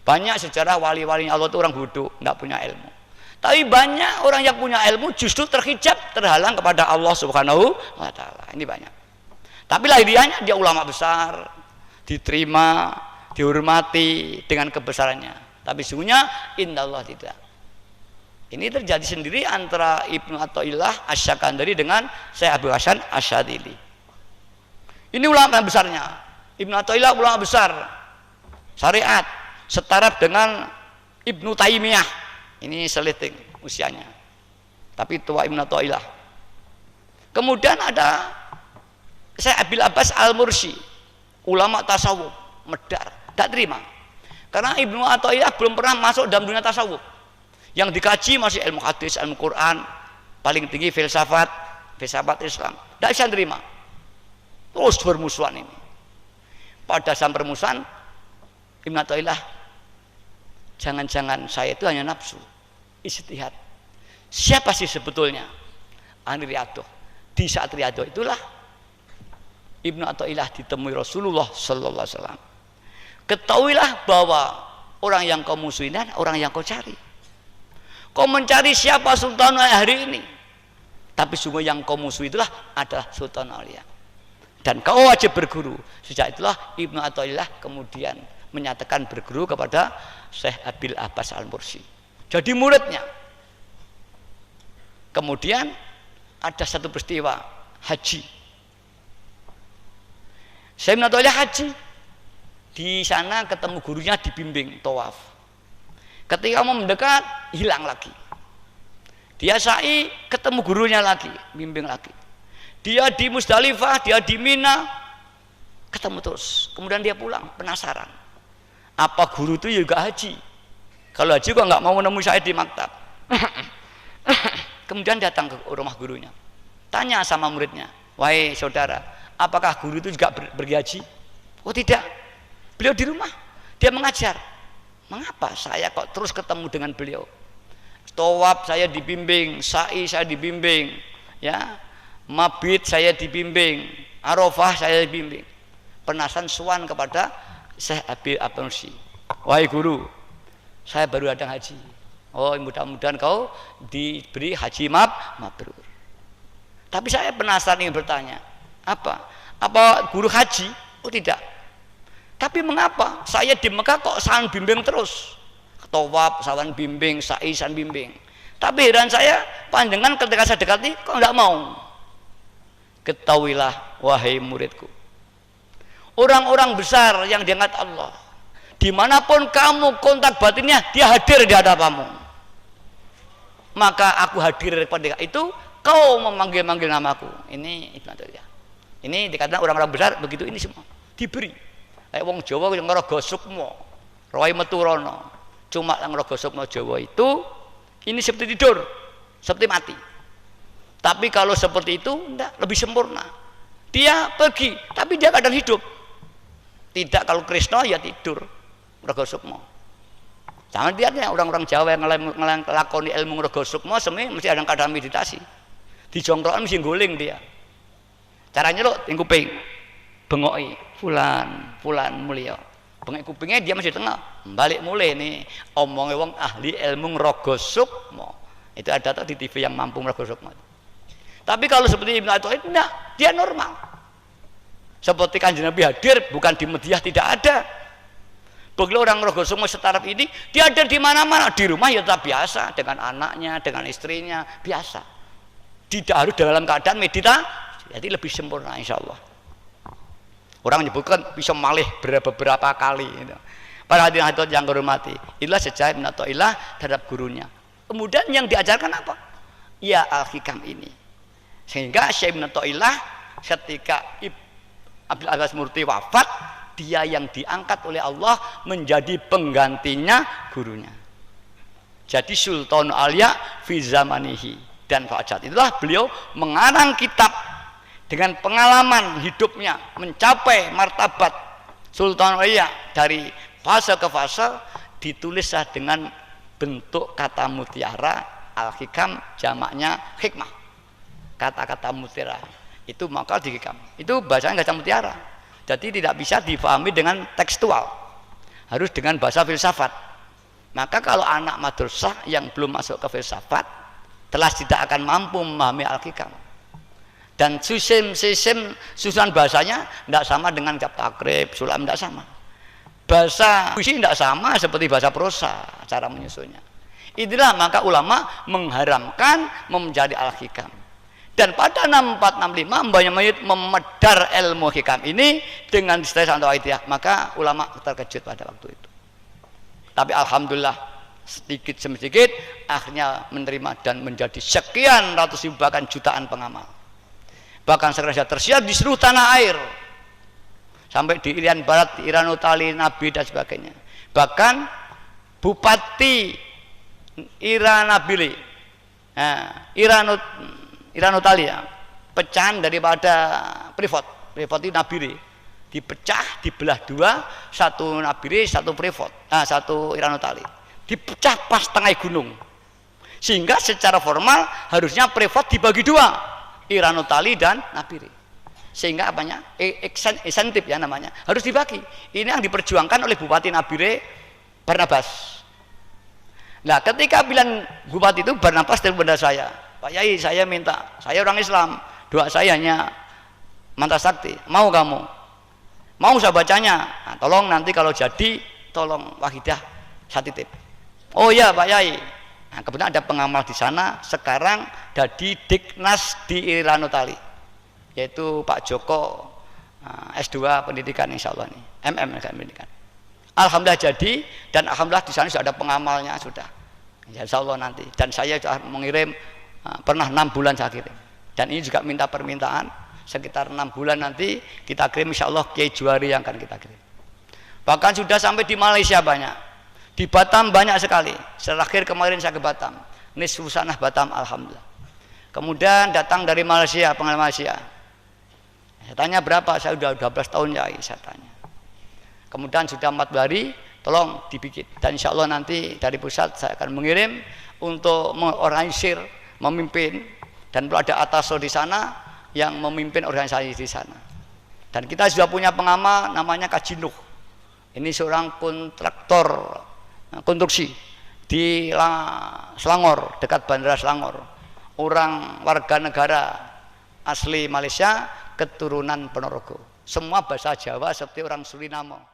Banyak sejarah wali-walinya Allah itu orang bodoh, nggak punya ilmu. Tapi banyak orang yang punya ilmu justru terhijab, terhalang kepada Allah Subhanahu wa Ta'ala. Ini banyak. Tapi lahiriahnya dia ulama besar, diterima, dihormati dengan kebesarannya. Tapi sesungguhnya indallah tidak. Ini terjadi sendiri antara Ibnu Athaillah Asy-Syakandari dengan Syekh Abdul Hasan Asy-Syadzili. Ini ulama besarnya. Ibnu Athaillah ulama besar syariat, setara dengan Ibnu Taimiyah. Ini seliting usianya. Tapi tua Ibnu Athaillah. Kemudian ada Syekh Abil Abbas Al-Mursi, ulama tasawuf, medar, tidak terima. Karena Ibnu Athaillah belum pernah masuk dalam dunia tasawuf. Yang dikaji masih ilmu hadis, ilmu Quran, paling tinggi filsafat Islam. Tidak bisa terima. Terus bermusuhan ini. Pada saat permusuhan, Ibnu Athaillah, jangan-jangan saya itu hanya nafsu, ijtihad. Siapa sih sebetulnya ahli riyadhah? Di saat riyadhah itulah Ibnu Athaillah ditemui Rasulullah sallallahu alaihi wasallam. Ketahuilah bahwa orang yang kau musuhin adalah orang yang kau cari. Kau mencari siapa Sultan hari ini, tapi sungguh yang kau musuh itulah adalah Sultan Aulia. Dan kau wajib berguru. Sejak itulah Ibnu Athaillah kemudian menyatakan berguru kepada Syekh Abil Abbas Al-Mursi. Jadi muridnya. Kemudian ada satu peristiwa haji. Syekh Ibnu Athaillah haji. Di sana ketemu gurunya dibimbing tawaf. Ketika mau mendekat, hilang lagi. Dia sa'i, ketemu gurunya lagi, bimbing lagi. Dia di Musdalifah, dia di Mina, ketemu terus. Kemudian dia pulang, penasaran. Apa guru itu juga haji? Kalau haji kok nggak mau menemui saya di maktab? Kemudian datang ke rumah gurunya. Tanya sama muridnya, wahai saudara, apakah guru itu juga pergi haji? Oh tidak, beliau di rumah, dia mengajar. Mengapa saya kok terus ketemu dengan beliau? Tawaf saya dibimbing, sa'i saya dibimbing, ya, mabit saya dibimbing, Arafah saya dibimbing. Penasaran suan kepada Syekh Abil Abbas. Wahai guru, saya baru datang haji. Oh, mudah-mudahan kau diberi haji mabrur. Tapi saya penasaran ingin bertanya, apa guru haji? Oh tidak. Tapi mengapa saya di Mekah kok sawan bimbing terus? Tawaf sawan bimbing, sa'i sawan bimbing. Tapi heran saya, panjenengan ketika saya dekati kok enggak mau. Ketahuilah wahai muridku, orang-orang besar yang diangkat Allah, dimanapun kamu kontak batinnya, dia hadir di hadapanmu. Maka aku hadir pada itu, kau memanggil-manggil namaku. Ini Ibnu Athaillah. Ini dikatakan orang-orang besar begitu, ini semua diberi. Kayak wong Jawa yang ngeraga sukma, rawai metu rono. Cuma yang ngeraga sukma Jawa itu ini seperti tidur, seperti mati. Tapi kalau seperti itu enggak, lebih sempurna. Dia pergi, tapi dia kadang hidup. Tidak, kalau Krishna ya tidur, ngeraga sukma. Jangan lihatnya orang-orang Jawa yang ngelakoni ilmu ngeraga sukma semuanya mesti ada kadang meditasi. Di jongkrokan mesti guling dia. Caranya lo yang kuping, bengoki, fulan mulia. Bengek kupingnya dia masih tengah, balik mulai nih omongnya wong ahli ilmu ngeraga sukma. Itu ada tuh di TV yang mampu ngeraga sukma. Tapi kalau seperti Ibnu Athaillah enggak, dia normal. Seperti Kanjeng Nabi hadir bukan di Madinah, tidak ada. Begitu orang ngeraga sukma setaraf ini, dia ada di mana-mana, di rumah ya tetap biasa dengan anaknya, dengan istrinya, biasa. Tidak harus dalam keadaan meditasi, jadi lebih sempurna insyaallah. Orang menyebutkan bisa malih beberapa kali gitu. Para hadirin hadirat yang hormati, inilah sejarah Ibnu Athaillah terhadap gurunya. Kemudian yang diajarkan apa? Ya al-hikam ini. Sehingga Syekh Ibnu Athaillah ketika Abil Abbas Murti wafat, dia yang diangkat oleh Allah menjadi penggantinya gurunya. Jadi Sultan Aulia fi zamanihi, dan fa'ajat itulah beliau mengarang kitab dengan pengalaman hidupnya mencapai martabat Sultan Aulia dari fase ke fase, ditulislah dengan bentuk kata mutiara. Al-hikam jamaknya hikmah, kata-kata mutiara itu maka dihikam, itu bahasanya kata mutiara, jadi tidak bisa difahami dengan tekstual, harus dengan bahasa filsafat. Maka kalau anak madrasah yang belum masuk ke filsafat telah tidak akan mampu memahami al-hikam. Dan susunan bahasanya tidak sama dengan kitab takrib, sulam, tidak sama. Bahasa puisi tidak sama seperti bahasa prosa cara menyusunnya. Itulah maka ulama mengharamkan menjadi al-hikam. Dan pada 6465 Mbahnya Mayit memedar ilmu hikam ini dengan istilah Santo Aidiyah. Maka ulama terkejut pada waktu itu. Tapi alhamdulillah sedikit demi sedikit akhirnya menerima dan menjadi sekian ratus ribu bahkan jutaan pengamal. Bahkan sekarang sudah tersiar di seluruh tanah air. Sampai di Irian Barat, di Iran Utali, Nabi dan sebagainya. Bahkan Bupati Iranabili, Iran Utali ya, pecahan daripada Freeport itu Nabire, dipecah, dibelah dua, satu Nabire, satu Freeport, satu Iran Utali, dipecah pas tengah gunung, sehingga secara formal harusnya Freeport dibagi dua, Iran Utali dan Nabire, sehingga apanya insentif ya namanya harus dibagi. Ini yang diperjuangkan oleh Bupati Nabire Barnabas. Nah, ketika bilang Bupati itu Barnabas telepon saya, Pak Yai, saya minta, saya orang Islam, doa saya hanya mantra sakti, mau kamu? Mau saya bacanya? Nah, tolong nanti kalau jadi, tolong Wahidah saya titip. Oh ya Pak Yai. Nah, kebetulan ada pengamal di sana, sekarang jadi Diknas di Iranotali, yaitu Pak Joko, S2 pendidikan insya Allah nih, pendidikan. Alhamdulillah jadi, dan alhamdulillah di sana sudah ada pengamalnya sudah. Insya Allah nanti. Dan saya sudah mengirim, pernah 6 bulan saya kirim. Dan ini juga minta permintaan sekitar 6 bulan nanti kita kirim insya Allah Kiai Juwari yang akan kita kirim. Bahkan sudah sampai di Malaysia banyak, di Batam banyak sekali. Terakhir kemarin saya ke Batam, Nisfu Sanah Batam, alhamdulillah. Kemudian datang dari Malaysia, pengamal Malaysia. Saya tanya berapa, saya sudah 12 tahun ya, saya tanya. Kemudian sudah 4 hari, tolong dibikin. Dan insya Allah nanti dari pusat saya akan mengirim untuk mengorganisir, memimpin, dan perlu ada ataso di sana yang memimpin organisasi di sana. Dan kita sudah punya pengamal namanya Kaji Nuh. Ini seorang kontraktor konstruksi di Selangor, dekat Bandara Selangor. Orang warga negara asli Malaysia, keturunan Ponorogo. Semua bahasa Jawa seperti orang Suriname.